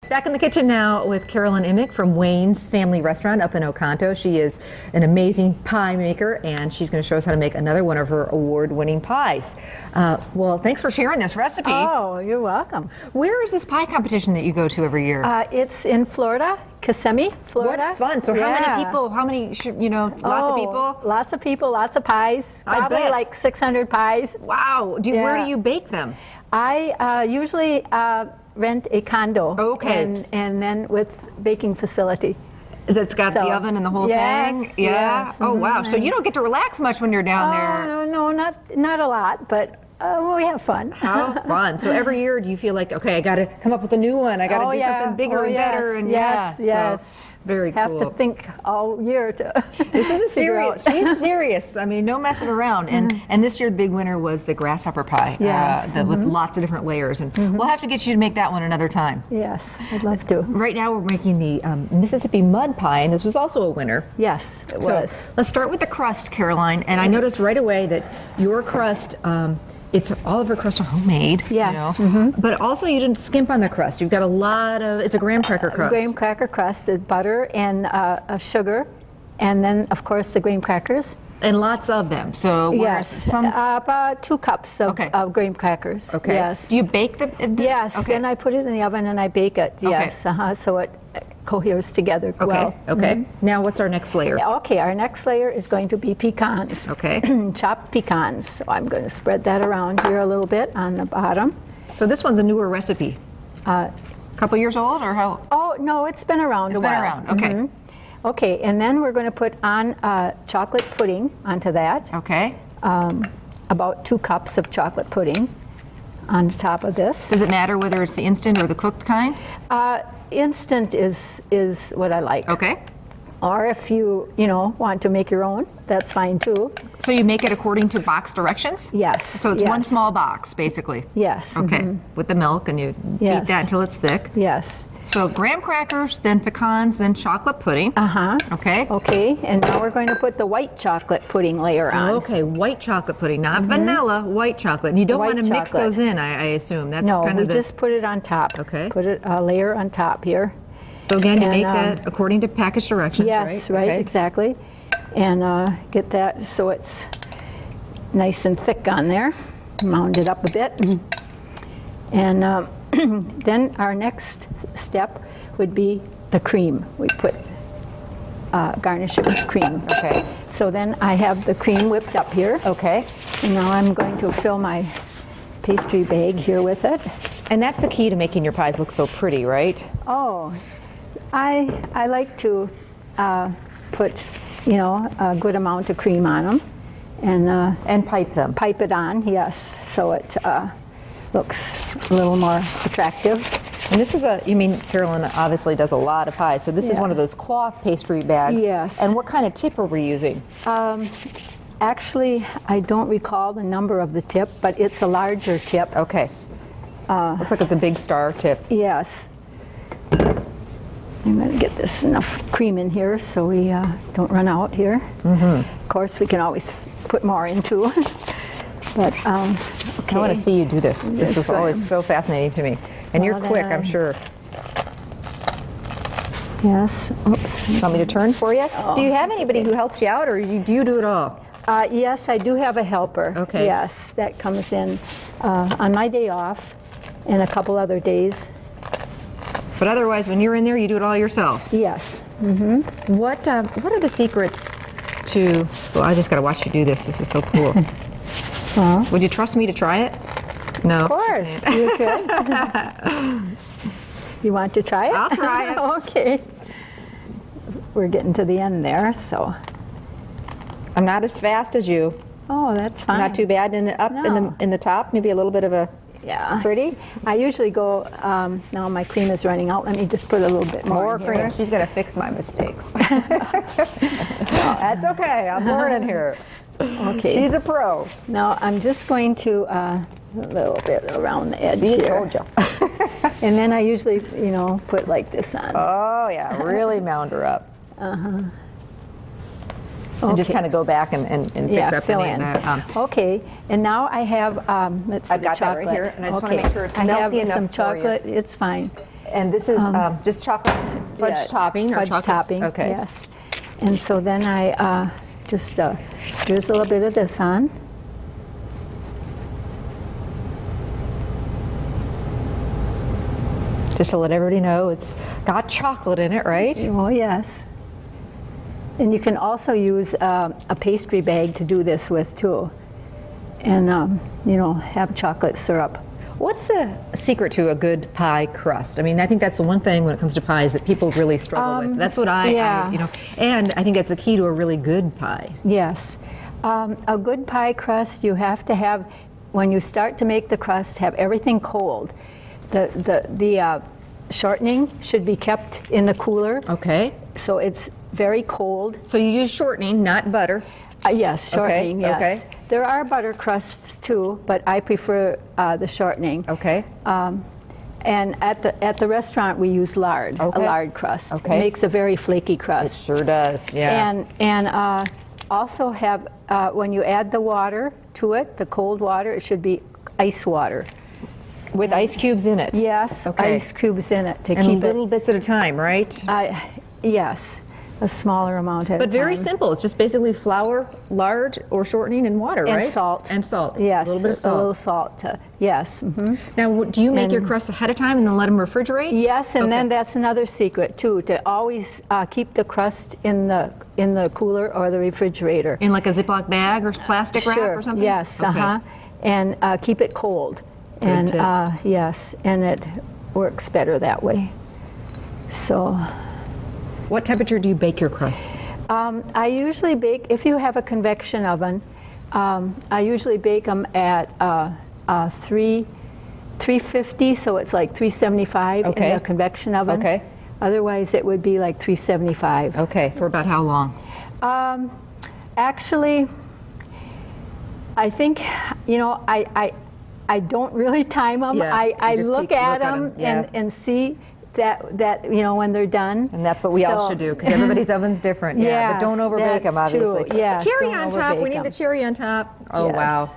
Back in the kitchen now with Caroline Imig from Wayne's Family Restaurant up in Oconto. She is an amazing pie maker, and she's going to show us how to make another one of her award-winning pies. Well, thanks for sharing this recipe. Oh, you're welcome. Where is this pie competition that you go to every year? It's in Florida, Kissimmee, Florida. What fun! So how many people? How many? Lots of people. Lots of people, lots of pies. Probably like 600 pies. Wow! Where do you bake them? I usually rent a condo. Okay. And then with baking facility. That's got the oven and the whole thing? Yeah. Yes. Oh, wow. So you don't get to relax much when you're down there. No, not a lot, but we have fun. How fun. So every year do you feel like, okay, I got to come up with a new one. I got to do something bigger and better. And yes. So, very cool. Have to think all year to This is serious. She's serious. I mean, no messing around. And this year the big winner was the grasshopper pie. Yes. With lots of different layers. And we'll have to get you to make that one another time. Yes, I'd love to. Right now we're making the Mississippi mud pie, and this was also a winner. Yes, it was. Let's start with the crust, Caroline. And I noticed right away that your crust, all of her crusts are homemade. Yes. But also you didn't skimp on the crust. You've got a lot of, it's a graham cracker crust. Graham cracker crust, butter and sugar, and then of course the graham crackers. And lots of them. So yes, about 2 cups of graham crackers. Okay. Yes. Do you bake the Yes. Okay. Then I put it in the oven and I bake it. Yes. So it coheres together well. Okay. Now what's our next layer? Okay. Our next layer is going to be pecans. Okay. Chopped pecans. So I'm going to spread that around here a little bit on the bottom. So this one's a newer recipe. Couple years old or how? Oh no, it's been around a while. It's been around. Okay. Okay, and then we're going to put on chocolate pudding onto that. Okay. About 2 cups of chocolate pudding on top of this. Does it matter whether it's the instant or the cooked kind? Instant is what I like. Okay. Or if you want to make your own, that's fine too. So you make it according to box directions? Yes. So it's one small box, basically? Yes. Okay. With the milk, and you beat that until it's thick? Yes. So graham crackers, then pecans, then chocolate pudding. Okay. Okay, and now we're going to put the white chocolate pudding layer on. Okay, white chocolate pudding, not vanilla, white chocolate. And you don't want to mix those in, I assume. That's kind of just put it on top. Okay. Put it a layer on top here. So again, you make that according to package directions, right? Yes, right, exactly. And get that so it's nice and thick on there. Mound it up a bit. And then our next step would be the cream. We put garnish it with cream. Okay. So then I have the cream whipped up here. Okay. And now I'm going to fill my pastry bag here with it. And that's the key to making your pies look so pretty, right? Oh, I like to put a good amount of cream on them, and pipe them. Pipe it on, yes, so it looks a little more attractive. And this is Caroline obviously does a lot of pies, so this is one of those cloth pastry bags. Yes. And what kind of tip are we using? Actually, I don't recall the number of the tip, but it's a larger tip. Okay. Looks like it's a big star tip. Yes. I'm going to get this enough cream in here so we don't run out here. Of course, we can always put more into. But okay. I want to see you do this. This is always so fascinating to me. And you're quick, I'm sure. Yes. Oops. Want me to turn for you? Oh, do you have anybody who helps you out, or do you do it all? Yes, I do have a helper. Okay. Yes, that comes in on my day off and a couple other days. But otherwise, when you're in there, you do it all yourself? Yes. What are the secrets to, well, I just got to watch you do this. This is so cool. Would you trust me to try it? No. Of course, you could. You want to try it? I'll try it. Okay. We're getting to the end there, so. I'm not as fast as you. Oh, that's fine. Not too bad. And up in the top, maybe a little bit of a pretty. I usually go. Now my cream is running out. Let me just put a little bit more cream. Here. She's gonna fix my mistakes. That's okay. I'm learning here. Okay. She's a pro. Now I'm just going to a little bit around the edge here. Told you. And then I usually, put like this on. Oh yeah, really mound her up. And just kind of go back and fix up fill any in. of that. Okay, and now I have let's see, I've got that chocolate. right here, and I just want to make sure it's melty enough some for chocolate. you. It's fine. And this is just chocolate fudge Yeah, topping? Or Fudge chocolate? topping, Okay. yes. And so then I just drizzle a bit of this on. Just to let everybody know, it's got chocolate in it, right? Oh, yes. And you can also use a pastry bag to do this with, too. And, you know, have chocolate syrup. What's the secret to a good pie crust? I mean, I think that's the one thing when it comes to pies that people really struggle with. That's what yeah. you know, and I think that's the key to a really good pie. Yes. A good pie crust, you have to have, when you start to make the crust, have everything cold. The shortening should be kept in the cooler. Okay. So it's very cold. So you use shortening, not butter. Yes, shortening, Okay, yes. okay. There are butter crusts too, but I prefer the shortening. Okay. And at the restaurant we use lard, Okay. a lard crust. Okay. It makes a very flaky It crust. sure does, yeah. And also have, when you add the water to it, the cold water, it should be ice water. With ice cubes in it? Yes, Okay. ice cubes in it to And keep little bits at a time, right? yes, a smaller amount at a time. But very simple. It's just basically flour, lard, or shortening and water, And right? salt. And salt. Yes, A little bit of salt. A little salt, yes. Now, do you make your And- crusts ahead of time and then let them refrigerate? Yes, and Okay. then that's another secret too, to always keep the crust in the cooler or the refrigerator. In like a Ziploc bag or plastic wrap Sure, or something? yes, Okay. and keep it cold. Good And tip. yes, and it works better that way. So What temperature do you bake your crusts? I usually bake, if you have a convection oven, I usually bake them at 350, so it's like 375 Okay. in a convection oven. Okay. Otherwise, it would be like 375. Okay, for about how long? Actually, I think, you know, I don't really time them. Yeah, I you just look peek- at look at them 'em, yeah. and see that, you know, when they're done. And that's what we all So- should do, because everybody's oven's different. Yeah, but don't Yes, overbake them, that's true. obviously. Yes, Cherry don't on top. We overbake need the 'em. cherry on top. Oh, Yes. wow.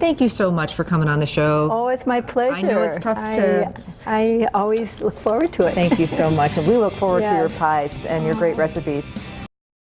Thank you so much for coming on the show. Oh, it's my pleasure. it's tough to- I always look forward to it. Thank you so much. And we look forward to your Yes. pies and your great recipes.